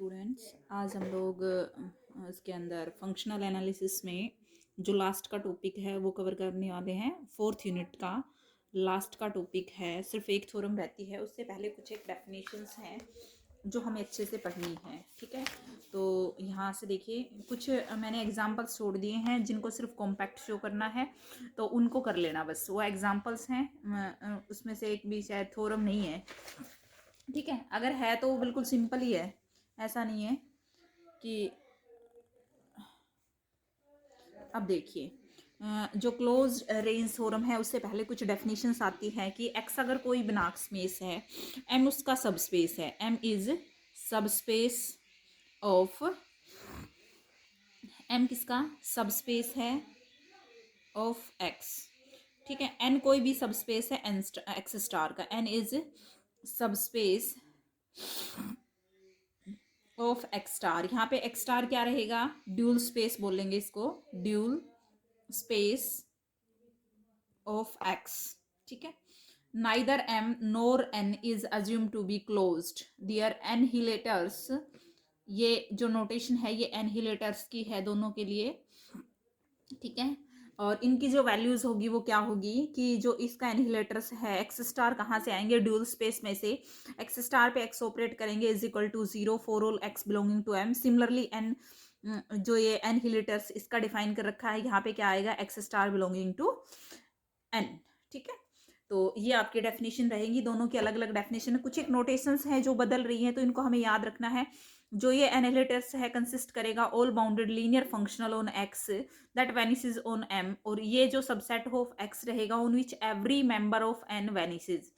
Students, आज हम लोग इसके अंदर फंक्शनल एनालिसिस में जो लास्ट का टॉपिक है वो कवर करने वाले हैं। फोर्थ यूनिट का लास्ट का टॉपिक है, सिर्फ एक थ्योरम रहती है, उससे पहले कुछ एक डेफिनेशंस हैं जो हमें अच्छे से पढ़नी है। ठीक है, तो यहाँ से देखिए कुछ मैंने एग्जांपल्स छोड़ दिए हैं जिनको सिर्फ कॉम्पैक्ट शो करना है, तो उनको कर लेना बस। वो एग्जांपल्स हैं, उसमें से एक भी शायद थ्योरम नहीं है। ठीक है, अगर है तो वो बिल्कुल सिंपल ही है, ऐसा नहीं है कि। अब देखिए, जो क्लोज रेंज थ्योरम है उससे पहले कुछ डेफिनेशंस आती है कि एक्स अगर कोई बिनाक स्पेस है, एम उसका सब स्पेस है, एम इज सब स्पेस ऑफ, एम किसका सब स्पेस है ऑफ एक्स। ठीक है, एन कोई भी सब स्पेस है एन एक्स स्टार का, एन इज सब स्पेस ऑफ एक्स स्टार। यहाँ पे एक्स स्टार क्या रहेगा, ड्यूल स्पेस बोलेंगे इसको, ड्यूल स्पेस ऑफ एक्स। ठीक है, neither M nor N is assumed to be closed their annihilators. ये जो नोटेशन है ये एनहिलेटर्स की है दोनों के लिए। ठीक है, और इनकी जो वैल्यूज होगी वो क्या होगी कि जो इसका एनहिलेटर्स है एक्स स्टार कहाँ से आएंगे, ड्यूल स्पेस में से। एक्स स्टार पे एक्स ऑपरेट करेंगे is equal to 0 for all X belonging to M. Similarly N, जो ये एनहिलेटर्स इसका डिफाइन कर रखा है, यहाँ पे क्या आएगा, X star belonging to N. ठीक है, तो ये आपकी डेफिनेशन रहेगी, दोनों की अलग अलग डेफिनेशन है। कुछ एक नोटेशंस हैं जो बदल रही हैं, तो इनको हमें याद रखना है। जो ये एनालिटर्स है कंसिस्ट करेगा all bounded linear functional on X that vanishes on M, और ये जो सबसेट ऑफ एक्स रहेगा on which every member of N vanishes.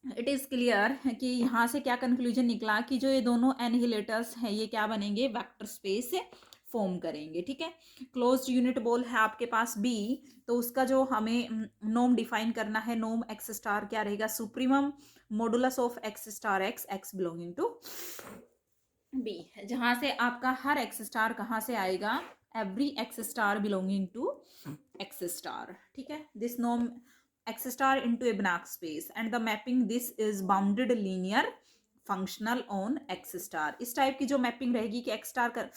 It is clear कि यहाँ से क्या कंक्लूजन निकला कि जो ये दोनों एनहिलेटर्स हैं ये क्या बनेंगे, वेक्टर स्पेस फॉर्म करेंगे। ठीक है, क्लोज्ड यूनिट बॉल है आपके पास बी, तो उसका जो हमें नोम डिफाइन करना है, नोम एक्स स्टार क्या रहेगा, supremum modulus of X star X, X belonging to B, जहां से आपका हर एक्स स्टार कहाँ से आएगा, every X star belonging to X star. ठीक है, दिस नोम X star into a Banach space and the mapping this is bounded linear functional on X star. इस टाइप की जो मैपिंग रहेगी कि एक्स स्टार कर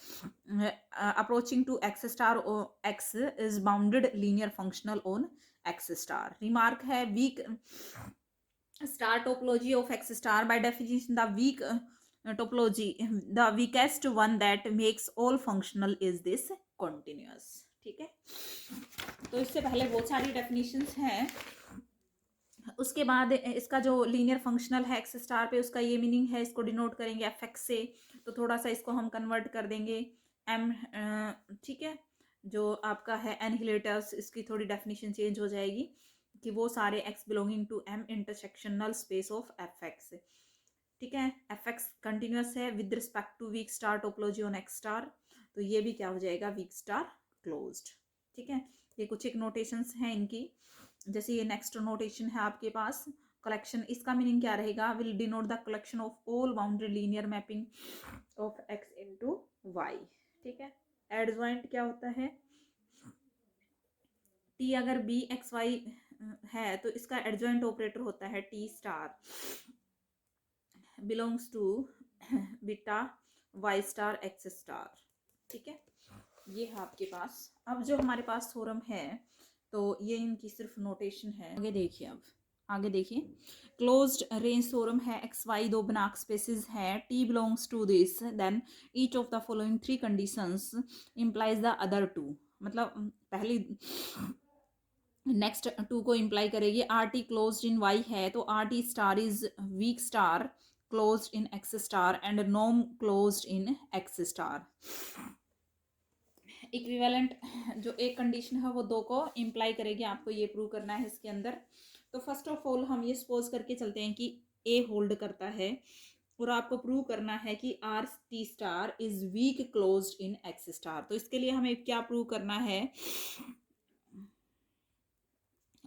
approaching to X star X is bounded linear functional on X star. Remark है, weak star topology of X star by definition the weak topology, the weakest one that makes all functional is this continuous. ठीक है, तो इससे पहले बहुत सारी definitions हैं। उसके बाद इसका जो लीनियर फंक्शनल है एक्स स्टार पे, उसका ये मीनिंग है, इसको डिनोट करेंगे एफ एक्स से, तो थोड़ा सा इसको हम कन्वर्ट कर देंगे एम। ठीक है, जो आपका है एनहिलेटर्स, इसकी थोड़ी डेफिनेशन चेंज हो जाएगी कि वो सारे X belonging to M intersectional space of F X. ठीक है, एफ एक्स कंटिन्यूस है with respect to weak star topology on X star, तो ये भी क्या हो जाएगा, वीक स्टार क्लोज्ड। ठीक है, ये कुछ एक नोटेशंस हैं इनकी। जैसे ये नेक्स्ट नोटेशन है आपके पास कलेक्शन, इसका मीनिंग क्या रहेगा, will denote the collection of all boundary linear mapping of X into Y. ठीक है, एडजॉइंट क्या होता है, टी अगर बी एक्स वाई है तो इसका एडजॉइंट ऑपरेटर होता है T star belongs to beta Y star X star. ठीक है, ये है आपके पास। अब जो हमारे पास थ्योरम है तो ये इनकी सिर्फ नोटेशन है। आगे देखिए, अब आगे देखिए, क्लोज्ड रेंज थ्योरम है, एक्स वाई दो Banach स्पेसिस है, T belongs to this, then each of the following three conditions implies the other two. मतलब पहली नेक्स्ट टू को इम्प्लाई करेगी। R T closed in Y है तो R T star is weak star closed in X star and नोम closed in X star. Equivalent जो एक condition है वो दो को इम्प्लाई करेगी, आपको ये प्रूव करना है इसके अंदर। तो फर्स्ट ऑफ ऑल हम ये सपोज करके चलते हैं कि ए होल्ड करता है, और आपको प्रूव करना है कि R T star is weak closed in X star. तो इसके लिए हमें क्या प्रूव करना है,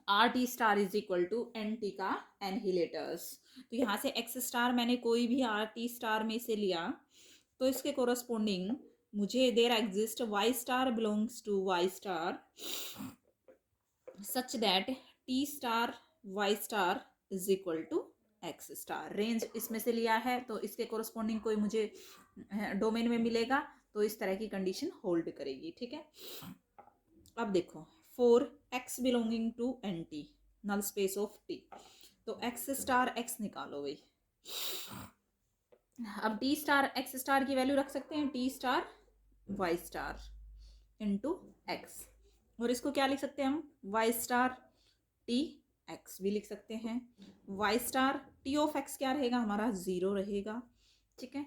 R T star is equal to N T का एनहिलेटर्स। तो यहाँ से एक्स स्टार मैंने कोई भी आर टी स्टार में से लिया, तो इसके कोरस्पोंडिंग मुझे there exist Y star belongs to Y star such that T star Y star is equal to X star. Range इसमें से लिया है तो इसके कोरस्पॉन्डिंग कोई मुझे डोमेन में मिलेगा, तो इस तरह की कंडीशन होल्ड करेगी। ठीक है, अब देखो for X belonging to N T null space of T, तो एक्स स्टार एक्स निकालो भाई। अब टी स्टार एक्स स्टार की वैल्यू रख सकते हैं T star Y star into X, और इसको क्या लिख सकते हैं हम, वाई स्टार टी एक्स भी लिख सकते हैं। Y star T of X क्या रहेगा हमारा, जीरो रहेगा। ठीक है,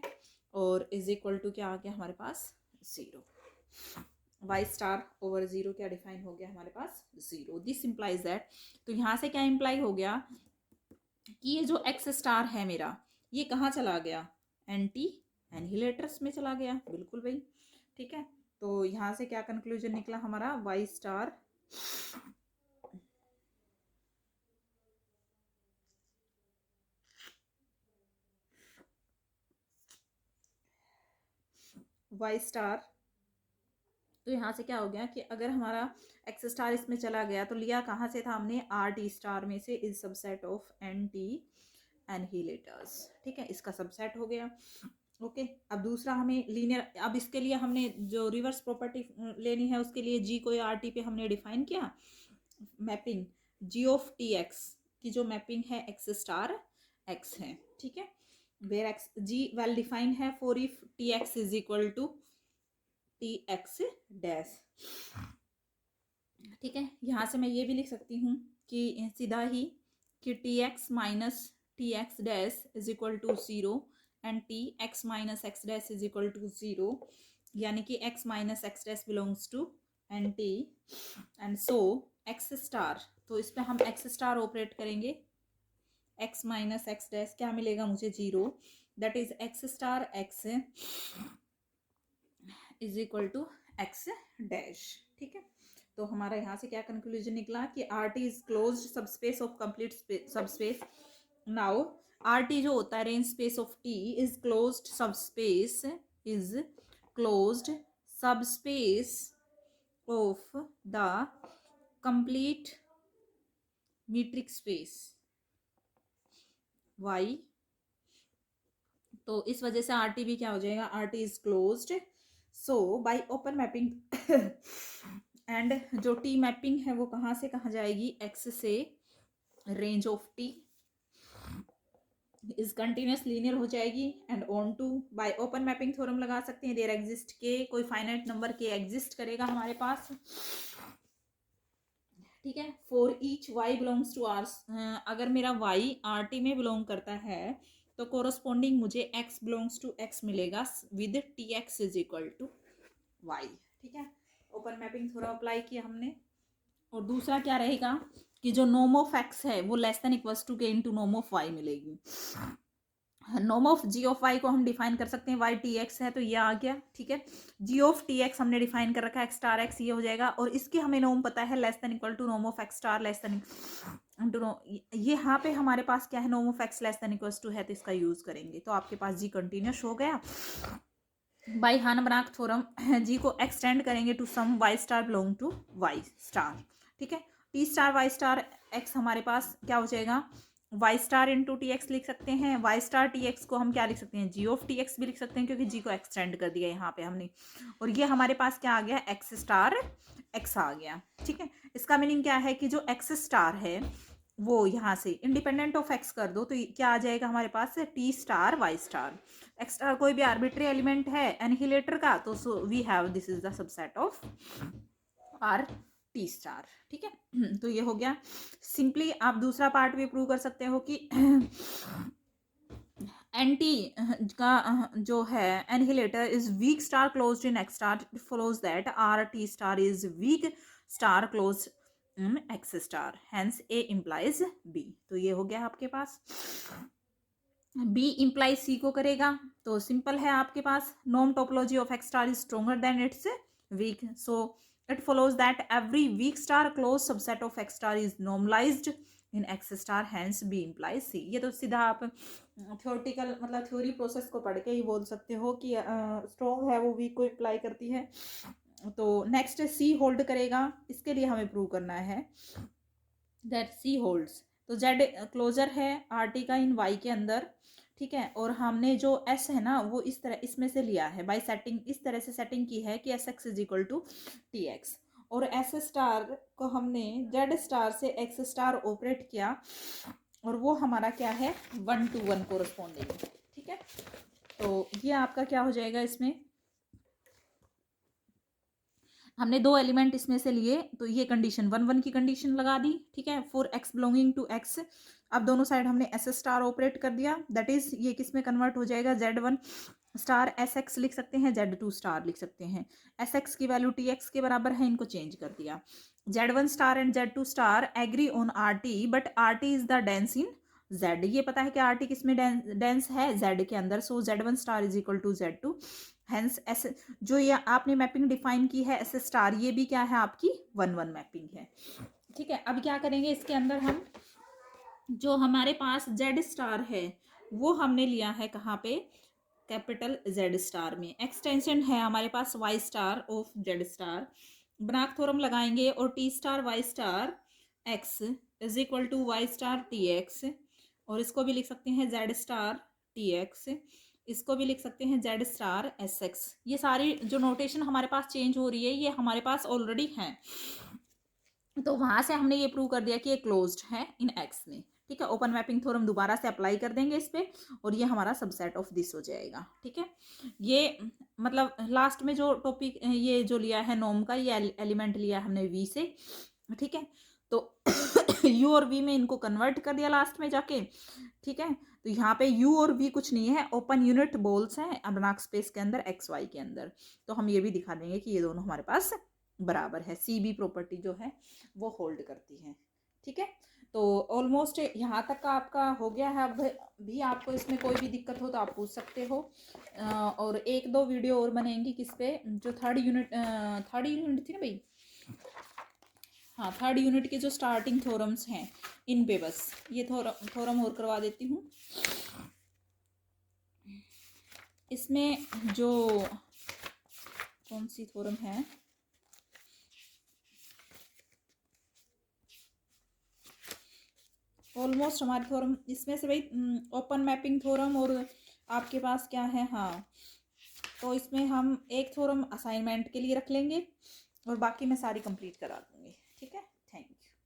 और इज इक्वल टू क्या आ गया हमारे पास, zero. Y star over zero क्या डिफाइन हो गया हमारे पास, जीरो। दिस इंप्लाइज दैट, तो यहां से क्या इंप्लाई हो गया कि ये जो एक्स स्टार है मेरा, ये कहाँ चला गया, एंटी एनहिलेटर्स में चला गया। बिल्कुल भाई, ठीक है। तो यहां से क्या कंक्लूजन निकला हमारा, वाई स्टार वाई स्टार, तो यहाँ से क्या हो गया कि अगर हमारा एक्स स्टार इसमें चला गया तो लिया कहाँ से था हमने, आर टी स्टार में से, is subset of N T annihilators. ठीक है, इसका सबसेट हो गया। ओके, अब दूसरा हमें लीनियर, अब इसके लिए हमने जो रिवर्स प्रॉपर्टी लेनी है उसके लिए जी को आर टी पे हमने डिफाइन किया, mapping G of T X की जो मैपिंग है एक्स स्टार एक्स है। ठीक है, where X G well defined है for if T X is equal to T X dash. ठीक है, यहां से मैं ये भी लिख सकती हूँ कि सीधा ही कि T X minus T X dash is equal to zero and T X minus X dash is equal to zero, यानी कि X minus X dash belongs to N T, and so X star, तो इस पर हम X star operate करेंगे, X minus X dash क्या मिलेगा मुझे, zero, that is X star X is equal to X dash. ठीक है, तो हमारा यहाँ से क्या कंक्लूजन निकला कि R T is close subspace of complete subspace. Now R T जो होता है range space of T is closed subspace, is closed subspace of the complete metric space Y. तो इस वजह से आर टी भी क्या हो जाएगा, R T is closed, so by open mapping and जो टी मैपिंग है वो कहाँ से कहाँ जाएगी, एक्स से range of T is continuous linear हो जाएगी, and onto by open mapping theorem लगा सकते हैं, देयर एग्जिस्ट के, कोई फाइनाइट नंबर के एग्जिस्ट करेगा हमारे पास। ठीक है, for each Y belongs to R, अगर मेरा वाई आर टी में बिलोंग करता है तो कोरस्पॉन्डिंग मुझे एक्स बिलोंग्स टू एक्स मिलेगा with T X is equal to Y. ठीक है, ओपन मैपिंग थोड़ा अप्लाई किया हमने। और दूसरा क्या रहेगा कि जो नोम ऑफ एक्स है वो लेस देन इक्वल्स टू के इनटू नोम ऑफ वाई मिलेगी। नोम ऑफ जी ऑफ वाई को हम डिफाइन कर सकते हैं, वाई टी एक्स है तो ये आ गया। ठीक है, जी ऑफ टी एक्स हमने डिफाइन कर रखा है, एक्स स्टार एक्स ये हो जाएगा, और इसके हमें नोम पता है लेस देन इक्वल टू नोम of X star less than to no, ये यहाँ पे हमारे पास क्या है, नोम of X less than equals to है, तो इसका यूज करेंगे, तो आपके पास जी कंटिन्यूस हो गया। बाई हानबराक थ्योरम जी को एक्सटेंड करेंगे to some Y star belong to Y star. ठीक है, T star Y star X हमारे पास क्या हो जाएगा, Y star into T X लिख सकते हैं। वाई स्टार टी एक्स को हम क्या लिख सकते हैं, जी ऑफ टी एक्स भी लिख सकते हैं, क्योंकि जी को एक्सटेंड कर दिया यहाँ पे हमने, और ये हमारे पास क्या आ गया, एक्स स्टार एक्स आ गया। ठीक है, इसका मीनिंग क्या है कि जो एक्स स्टार है वो यहाँ से इंडिपेंडेंट ऑफ एक्स कर दो तो क्या आ जाएगा हमारे पास, T star Y star. X star कोई भी आर्बिट्री एलिमेंट है एनहिलेटर का, तो so we have this is the subset of R T star. ठीक है, तो ये हो गया। सिंपली आप दूसरा पार्ट भी प्रूव कर सकते हो कि एंटी का जो है annihilator is weak star closed in X star, follows that R T star is weak star closed X star, hence A implies B. तो ये हो गया आपके पास, बी इम्प्लाइज सी को करेगा, तो सिंपल है आपके पास, norm topology of X star is stronger than its weak, so it follows that every weak star closed subset of X star is normalized in X star, hence B implies C. ये तो सीधा आप theoretical मतलब theory process को पढ़ के ही बोल सकते हो कि स्ट्रॉन्ग है वो वीक को इम्प्लाई करती है। तो नेक्स्ट सी होल्ड करेगा, इसके लिए हमें प्रूव करना है दैट सी होल्ड्स तो जेड क्लोजर है आर टी का इन वाई के अंदर, ठीक है। और हमने जो एस है ना वो इस तरह इसमें से लिया है बाय सेटिंग, इस तरह से सेटिंग की है कि S X is equal to T X, और एस स्टार को हमने जेड स्टार से एक्स स्टार ऑपरेट किया, और वो हमारा क्या है 1 to 1 कोरस्पॉन्डिंग, ठीक है। तो ये आपका क्या हो जाएगा, इसमें हमने दो एलिमेंट इसमें से लिए, तो ये कंडीशन 1 1 की कंडीशन लगा दी, ठीक है। For X belonging to X, अब दोनों साइड हमने एस स्टार ऑपरेट कर दिया, दैट इज ये किस में कन्वर्ट हो जाएगा, Z1 स्टार एस एक्स लिख सकते हैं, Z2 स्टार लिख सकते हैं। एस एक्स की वैल्यू टी एक्स के बराबर है, इनको चेंज कर दिया। Z1 star and Z2 star agree on R T, but R T is the dense in Z, ये पता है कि आर टी किस में डेंस है, Z के अंदर, so Z1 star is equal to Z2, hence S जो ये आपने मैपिंग डिफाइन की है एस स्टार, ये भी क्या है आपकी 1 1 मैपिंग है, ठीक है। अब क्या करेंगे इसके अंदर, हम जो हमारे पास जेड स्टार है वो हमने लिया है कहाँ पे, कैपिटल जेड स्टार में, एक्सटेंशन है हमारे पास Y star of Z star, Banach theorem लगाएंगे, और T star Y star X is equal to Y star T X, और इसको भी लिख सकते हैं जेड स्टार टी एक्स, इसको भी लिख सकते हैं जेड स्टार एस एक्स। ये सारी जो नोटेशन हमारे पास चेंज हो रही है ये हमारे पास ऑलरेडी है, तो वहां से हमने ये प्रूव कर दिया कि ये क्लोज्ड है इन एक्स में, ठीक है। ओपन मैपिंग थ्योरम दोबारा से अप्लाई कर देंगे इस पे, और ये हमारा सबसेट ऑफ दिस हो जाएगा, ठीक है। ये मतलब लास्ट में जो टॉपिक ये जो लिया है नॉर्म का, ये एलिमेंट लिया है हमने वी से, ठीक है। तो यू और वी में इनको कन्वर्ट कर दिया लास्ट में जाके, ठीक है। तो यहाँ पे यू और वी कुछ नहीं है, ओपन यूनिट बोल्स हैं अबनाक स्पेस के अंदर एक्स वाई के अंदर, तो हम ये भी दिखा देंगे कि ये दोनों हमारे पास बराबर है, सी बी प्रॉपर्टी जो है वो होल्ड करती है, ठीक है। तो ऑलमोस्ट यहाँ तक का आपका हो गया है, अब भी आपको इसमें कोई भी दिक्कत हो तो आप पूछ सकते हो, और एक दो वीडियो और बनेंगी किस पे, जो थर्ड यूनिट थी ना भाई, हाँ थर्ड यूनिट के जो स्टार्टिंग थ्योरम्स हैं इन पे बस ये थ्योरम और करवा देती हूँ। इसमें जो कौन सी थ्योरम है, ऑलमोस्ट हमारे थ्योरम इसमें से भाई ओपन मैपिंग थ्योरम, और आपके पास क्या है, हाँ तो इसमें हम एक थ्योरम असाइनमेंट के लिए रख लेंगे, और बाकी मैं सारी कंप्लीट करा दूंगी, ठीक है।